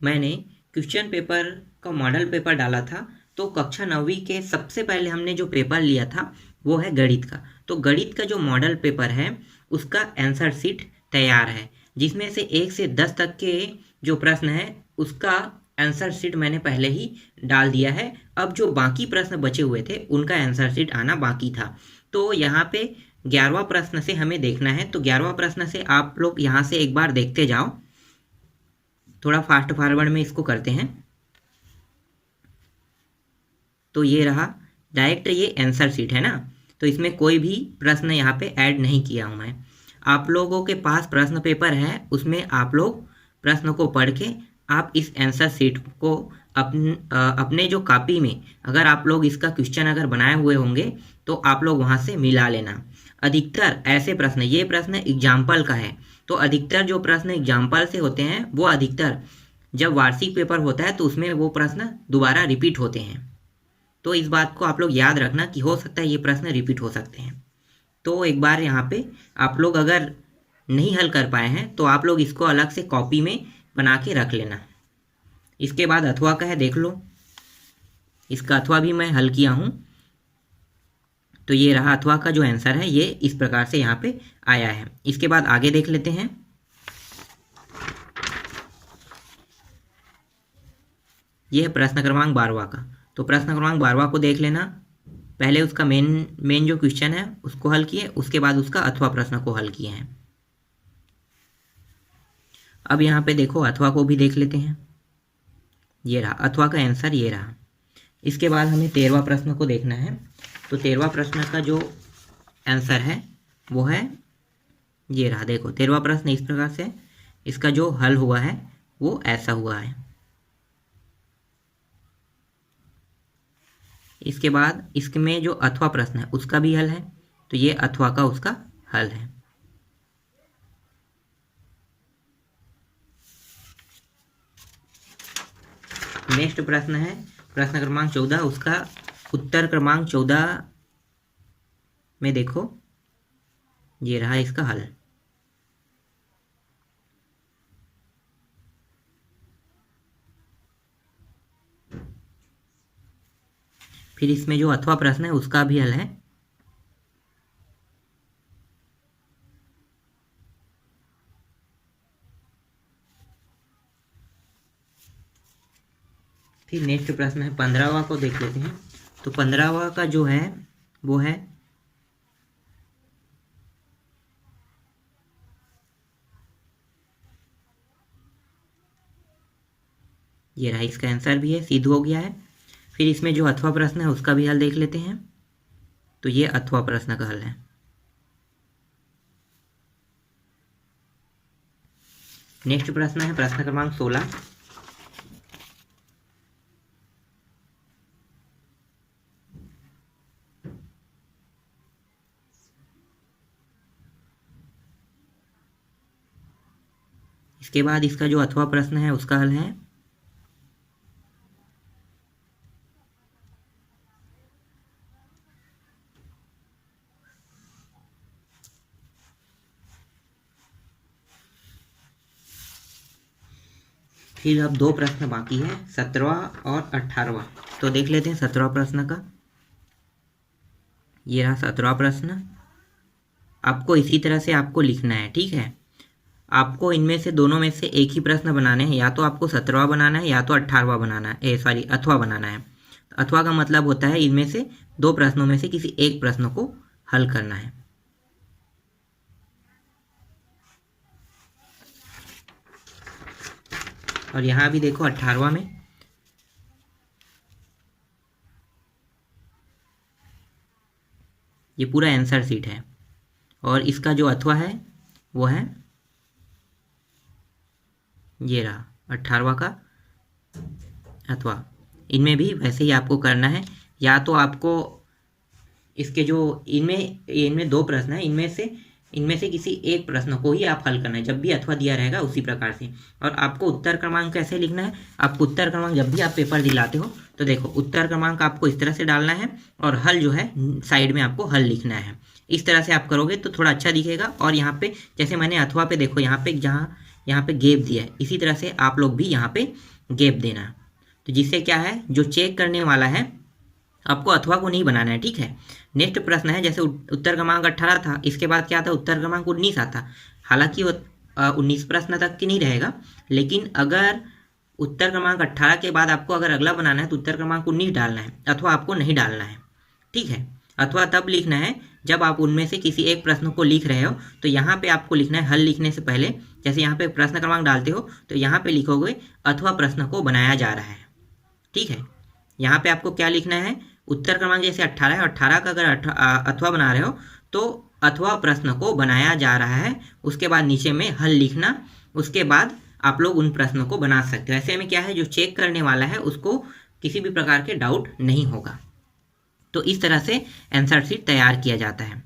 मैंने question paper का model paper डाला था। तो कक्षा 9वीं के सबसे पहले हमने जो पेपर लिया था वो है गणित का। तो गणित का जो मॉडल पेपर है उसका आंसर शीट तैयार है, जिसमें से 1 से 10 तक के जो प्रश्न है उसका आंसर शीट मैंने पहले ही डाल दिया है। अब जो बाकी प्रश्न बचे हुए थे उनका आंसर शीट आना बाकी था। तो यहाँ पे 11वां प्रश्न से हमें देखना है। तो 11वां प्रश्न से आप लोग यहाँ से एक बार देखते जाओ, थोड़ा फास्ट फॉरवर्ड में इसको करते हैं। तो ये रहा डायरेक्ट, ये आंसर शीट है ना, तो इसमें कोई भी प्रश्न यहाँ पे ऐड नहीं किया हूँ मैं। आप लोगों के पास प्रश्न पेपर है, उसमें आप लोग प्रश्न को पढ़ के आप इस आंसर शीट को अपने जो कॉपी में अगर आप लोग इसका क्वेश्चन अगर बनाए हुए होंगे तो आप लोग वहाँ से मिला लेना। अधिकतर ऐसे प्रश्न, ये प्रश्न एग्जाम्पल का है, तो अधिकतर जो प्रश्न एग्जाम्पल से होते हैं वो अधिकतर जब वार्षिक पेपर होता है तो उसमें वो प्रश्न दोबारा रिपीट होते हैं। तो इस बात को आप लोग याद रखना कि हो सकता है ये प्रश्न रिपीट हो सकते हैं। तो एक बार यहाँ पे आप लोग अगर नहीं हल कर पाए हैं तो आप लोग इसको अलग से कॉपी में बना के रख लेना। इसके बाद अथवा का है, देख लो, इसका अथवा भी मैं हल किया हूँ। तो ये रहा अथवा का जो आंसर है, ये इस प्रकार से यहाँ पे आया है। इसके बाद आगे देख लेते हैं। ये है प्रश्न क्रमांक 12वां का। तो प्रश्न क्रमांक 12वां को देख लेना। पहले उसका मेन जो क्वेश्चन है उसको हल किए, उसके बाद उसका अथवा प्रश्न को हल किए हैं। अब यहाँ पे देखो अथवा को भी देख लेते हैं। ये रहा अथवा का आंसर, ये रहा। इसके बाद हमें 13वां प्रश्न को देखना है। तो 13वां प्रश्न का जो आंसर है वो है ये रहा। देखो 13वां प्रश्न इस प्रकार से, इसका जो हल हुआ है वो ऐसा हुआ है। इसके बाद इसमें जो अथवा प्रश्न है उसका भी हल है, तो ये अथवा का उसका हल है। नेक्स्ट प्रश्न है प्रश्न क्रमांक 14, उसका उत्तर क्रमांक 14 में देखो ये रहा इसका हल। फिर इसमें जो अथवा प्रश्न है उसका भी हल है। फिर नेक्स्ट प्रश्न है 15वां को देख लेते हैं। तो 15वां का जो है वो है ये रहा, इसका आंसर भी है, सिद्ध हो गया है। फिर इसमें जो अथवा प्रश्न है उसका भी हल देख लेते हैं। तो ये अथवा प्रश्न का हल है। नेक्स्ट प्रश्न है प्रश्न क्रमांक 16। इसके बाद इसका जो अथवा प्रश्न है उसका हल है। फिर अब 2 प्रश्न बाकी है, 17वां और 18वां। तो देख लेते हैं 17वां प्रश्न का। ये रहा 17वां प्रश्न। आपको इसी तरह से आपको लिखना है, ठीक है। आपको इनमें से दोनों में से एक ही प्रश्न बनाने हैं, या तो आपको 17वां बनाना है या तो 18वां बनाना है, सॉरी अथवा बनाना है। अथवा का मतलब होता है इनमें से 2 प्रश्नों में से किसी एक प्रश्न को हल करना है। और यहाँ भी देखो 18वां में ये पूरा आंसर शीट है, और इसका जो अथवा है वो है ये रहा 18वां का अथवा। इनमें भी वैसे ही आपको करना है, या तो आपको इसके जो इनमें 2 प्रश्न है, इनमें से किसी एक प्रश्न को ही आप हल करना है, जब भी अथवा दिया रहेगा उसी प्रकार से। और आपको उत्तर क्रमांक कैसे लिखना है, आपको उत्तर क्रमांक जब भी आप पेपर दिलाते हो तो देखो उत्तर क्रमांक आपको इस तरह से डालना है, और हल जो है साइड में आपको हल लिखना है। इस तरह से आप करोगे तो थोड़ा अच्छा दिखेगा। और यहाँ पे जैसे मैंने अथवा पे देखो, यहाँ पे जहाँ यहाँ पे गैप दिया है, इसी तरह से आप लोग भी यहाँ पे गैप देना। तो जिससे क्या है, जो चेक करने वाला है आपको अथवा को नहीं बनाना है, ठीक है। नेक्स्ट प्रश्न है, जैसे उत्तर क्रमांक 18 था, इसके बाद क्या था, उत्तर क्रमांक 19 आता। हालांकि वो 19 प्रश्न तक की नहीं रहेगा, लेकिन अगर उत्तर क्रमांक 18 के बाद आपको अगर अगला बनाना है तो उत्तर क्रमांक 19 डालना है, अथवा आपको नहीं डालना है, ठीक है। अथवा तब लिखना है जब आप उनमें से किसी एक प्रश्न को लिख रहे हो। तो यहाँ पे आपको लिखना है, हल लिखने से पहले जैसे यहाँ पे प्रश्न क्रमांक डालते हो तो यहाँ पे लिखोगे अथवा प्रश्न को बनाया जा रहा है, ठीक है। यहाँ पे आपको क्या लिखना है, उत्तर क्रमांक जैसे 18 है, 18 का अगर अथवा बना रहे हो तो अथवा प्रश्न को बनाया जा रहा है, उसके बाद नीचे में हल लिखना, उसके बाद आप लोग उन प्रश्नों को बना सकते हो। ऐसे में क्या है, जो चेक करने वाला है उसको किसी भी प्रकार के डाउट नहीं होगा। तो इस तरह से आंसर शीट तैयार किया जाता है।